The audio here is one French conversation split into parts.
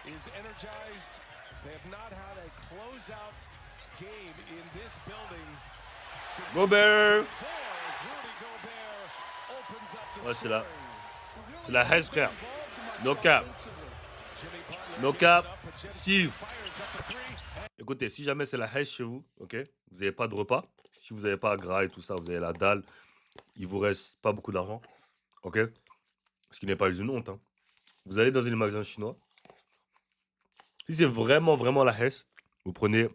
is energized. They have not had a closeout game in this building since Gobert. 2004 as Rudy Gobert opens up the Ouais, scoring. c'est la haine, frère. No cap. No cap. Si, écoutez, si jamais c'est la haine chez vous, ok, vous n'avez pas de repas, si vous n'avez pas gras et tout ça, vous avez la dalle, il vous reste pas beaucoup d'argent, ok, ce qui n'est pas une honte, hein. Vous allez dans une magasin chinois. Si c'est vraiment, vraiment la hesse, vous prenez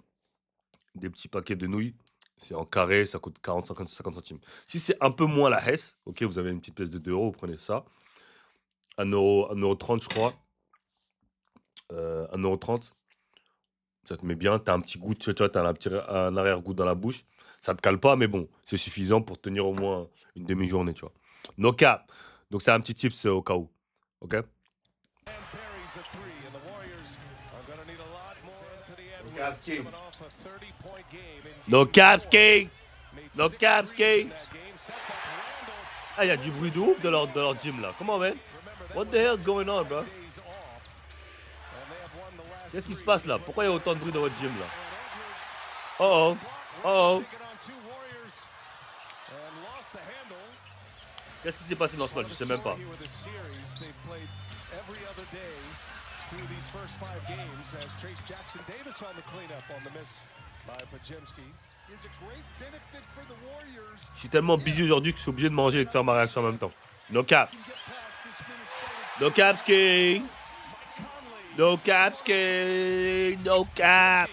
des petits paquets de nouilles. C'est en carré, ça coûte 40, 50 centimes. Si c'est un peu moins la hesse, ok, vous avez une petite pièce de 2 euros, vous prenez ça. 1,30 €, je crois. 1,30 €. Ça te met bien, t'as un petit goût, tu vois, t'as un arrière-goût dans la bouche. Ça te cale pas, mais bon, c'est suffisant pour tenir au moins une demi-journée, tu vois. No cap. Donc c'est un petit tips au cas où. Ok? No caps, King. No caps, King. Ah, il y a du bruit de ouf dans leur gym là. Comment, man? What the hell is going on, bro? Qu'est-ce qui se passe là? Pourquoi il y a autant de bruit dans votre gym là? Oh oh. Oh oh. Qu'est-ce qui s'est passé dans ce match? Je sais même pas. Je suis tellement busy aujourd'hui que je suis obligé de manger et de faire ma réaction en même temps. No cap. No caps, King. No caps, King. No cap.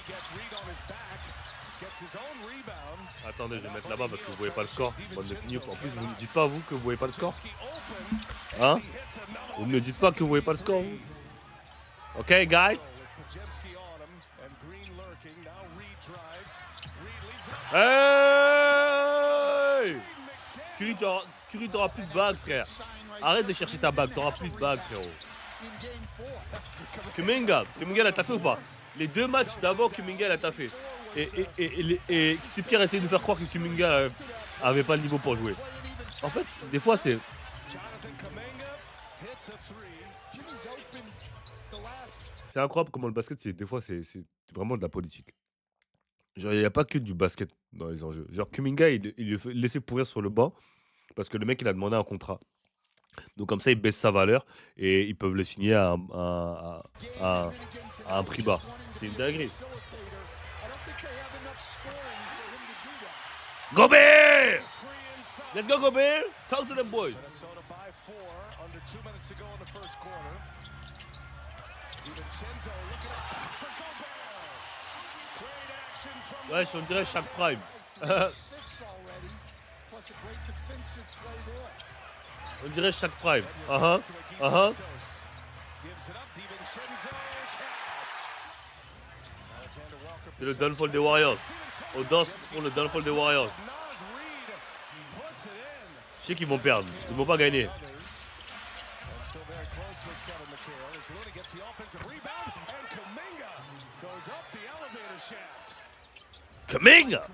Attendez, je vais mettre là-bas parce que vous voyez pas le score. Bande de pignouf. En plus, vous ne me dites pas, vous, que vous voyez pas le score. Hein? Vous ne me dites pas que vous voyez pas le score, vous. Ok, guys? Hey! Curry, t'auras plus de bague, frère. Arrête de chercher ta bague, t'auras plus de bague, frérot. Kuminga, elle a taffé ou pas? Les deux matchs d'avant, Kuminga, elle a taffé. Et si Pierre essayait de nous faire croire que Kuminga avait pas le niveau pour jouer. En fait, des fois, c'est... C'est incroyable comment le basket, des fois, c'est vraiment de la politique. Genre, il n'y a pas que du basket dans les enjeux. Genre, Kuminga, il le fait laisser pourrir sur le banc parce que le mec, il a demandé un contrat. Donc, comme ça, il baisse sa valeur et ils peuvent le signer à un prix bas. C'est une dinguerie. Gobert! Let's go, Gobert! Talk to them boys. Ouais, on dirait chaque prime. On dirait chaque prime. C'est le downfall des Warriors. On danse pour le downfall des Warriors. Je sais qu'ils vont perdre. Ils vont pas gagner. Kuminga!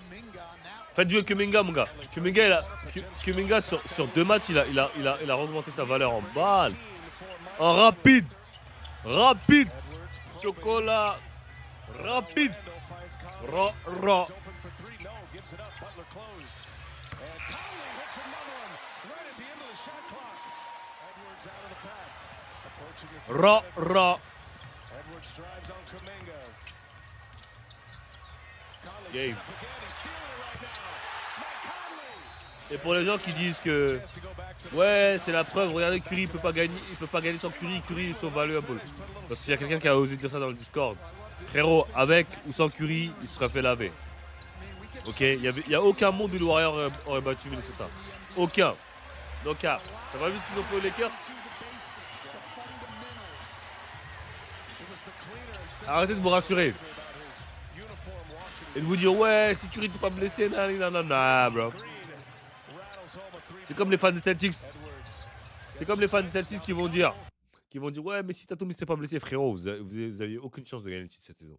Faites jouer Kuminga, mon gars. Kuminga sur 2 matchs, il a augmenté sa valeur en balle. En rapide. Rapide. Chocolat. Rapide. Ra. Game. Et pour les gens qui disent que ouais, c'est la preuve, regardez Curry, il peut pas gagner sans Curry, Curry is so valuable. Parce qu'il y a quelqu'un qui a osé dire ça dans le Discord. Frérot, avec ou sans Curry, il serait fait laver. Ok, il y a aucun monde où le Warrior aurait battu Minnesota. Aucun. Donc, t'as pas vu ce qu'ils ont fait aux Lakers? Arrêtez de vous rassurer. Et de vous dire, ouais, si Curry t'es pas blessé, nanana, bro. C'est comme les fans des Celtics. C'est comme les fans des Celtics qui vont dire, ouais, mais si Tatum ne s'est pas blessé, frérot, vous avez aucune chance de gagner le titre cette saison.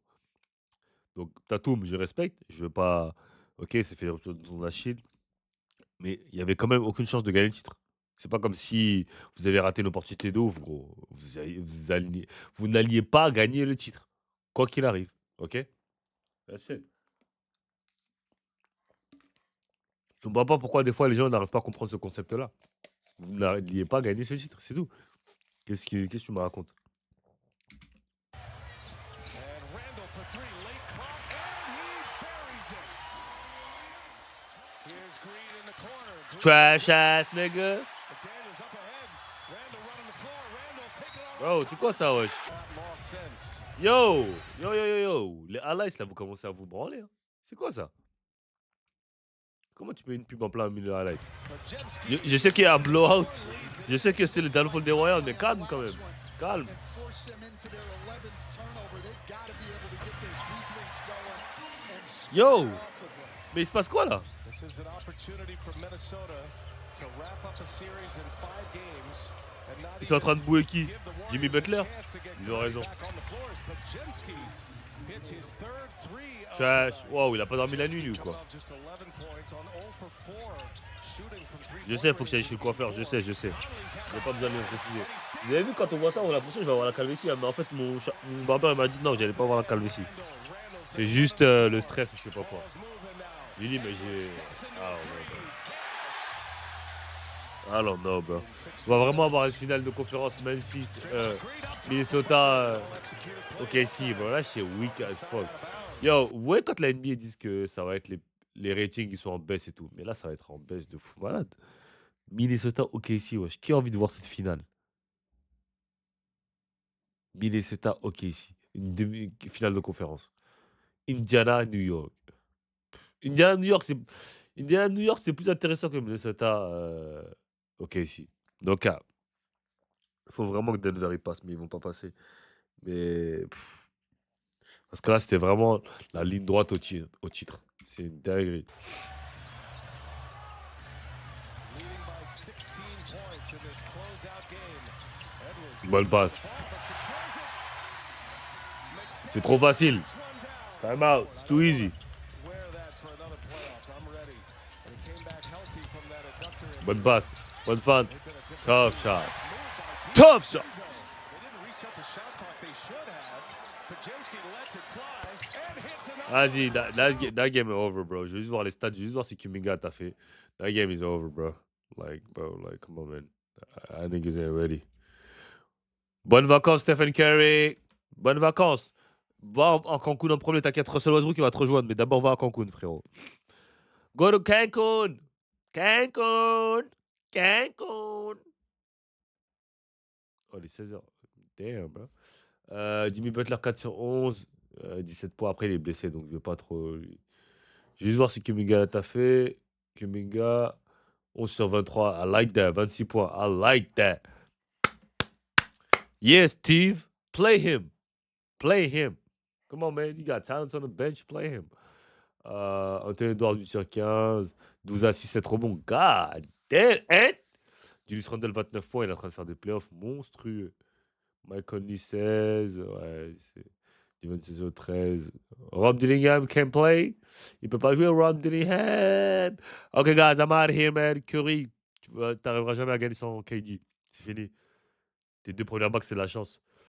Donc, Tatum, je respecte. Je veux pas. Ok, c'est fait rupture de ton Achille. Mais il y avait quand même aucune chance de gagner le titre. C'est pas comme si vous avez raté une opportunité de ouf, gros. Vous n'alliez pas gagner le titre, quoi qu'il arrive, OK? That's it. Je comprends pas pourquoi des fois les gens n'arrivent pas à comprendre ce concept-là. Vous n'alliez pas gagner ce titre, c'est tout. Qu'est-ce que tu me racontes? And Randall for three, late clock, and he buries it. Here's Green in the corner. Green Trash ass nigga. McDaniels up ahead. Randall running the floor. Randall taking it Bro, off. c'est quoi ça, wesh? That lost sense. Yo! Yo, yo, yo, yo! Les highlights, là, vous commencez à vous branler, hein. C'est quoi ça? Comment tu mets une pub en plein milieu de highlights? Podziemski. Je sais qu'il y a un blowout. Je sais que c'est le downfall des Royals, mais calme quand même. Calme. Yo! Mais il se passe quoi là? This is an opportunity for Minnesota to wrap up a series in 5 games. And not Ils sont en train de bouer qui? give the Warriors Jimmy a Butler? chance to get Ils ont raison. back on the floor as Podziemski hits his third three of Trash. the Wow, il a pas dormi la nuit, lui, ou comes quoi? off just 11 points on 0 for 4, shooting from Je three-point sais, faut que j'aille range chez le coiffeur, je sais. Conley's J'ai had pas besoin de le préciser. Vous avez vu, quand on voit ça, on a l'impression que je vais avoir la calvitie, hein, mais en fait, mon barbeur il m'a dit non, j'allais pas avoir la calvitie. C'est juste le stress, je sais pas quoi. J'ai dit, mais j'ai. I don't know, bro. On va vraiment avoir une finale de conférence Memphis, Minnesota, OKC. Bro, là, c'est weak as fuck. Yo, vous voyez quand la NBA disent que ça va être les ratings qui sont en baisse et tout, mais là, ça va être en baisse de fou malade. Minnesota, OKC, wesh. Qui a envie de voir cette finale? Minnesota, OKC. Une demi-finale de conférence. Indiana, New York. Indiana, New York, c'est plus intéressant que Minnesota, OKC. Donc, il faut vraiment que Denver y passe, mais ils vont pas passer. Mais parce que là, c'était vraiment la ligne droite au titre. C'est une dinguerie. leading by 16 points in this closeout game. Edwards Bonne passe. ball, but secures it. C'est trop facile. One down. Time out. It's too easy. Wear that for another playoffs. I'm ready. And he came back healthy from that adductor injury. Bonne passe. Bonne fan. They've been a different Tough team. shot. Moved by Tough shot. They didn't reset the shot clock. They should have. Podziemski lets it fly and hits another. Vas-y, that game is over, bro. Je vais juste voir les stats. Je vais juste voir si Kuminga t'a fait. That game is over, bro. Like, come on, man. I think he's ready. Bonnes vacances, Stephen Curry. Bonnes vacances. Va en Cancun en premier, t'inquiète. Russell Westbrook, il va te rejoindre. Mais d'abord, va à Cancun, frérot. Go to Cancun. Cancun. Cancun. Oh, les 16h. Damn, bro. Jimmy Butler, 4 sur 11. 17 points. Après, il est blessé, donc je vais pas trop... Je vais juste voir si Kuminga t'a fait. Kuminga, 11 sur 23. I like that. 26 points. I like that. Yes, Steve. Play him. Play him. Come on, man. You got talents on the bench. Play him. Anthony Edwards, 8 sur 15. 12 à 6, 7 rebonds. God damn. Hein? Julius Randle, 29 points. Il est en train de faire des playoffs monstrueux. Mike Conley, 16. Ouais, c'est... Steven Cezo, 13. Rob Dillingham can play. Il peut pas jouer, Rob Dillingham. OK, guys, I'm out of here, man. Curry, tu n'arriveras jamais à gagner sans KD. C'est fini. Tes deux premières bacs, c'est de la chance.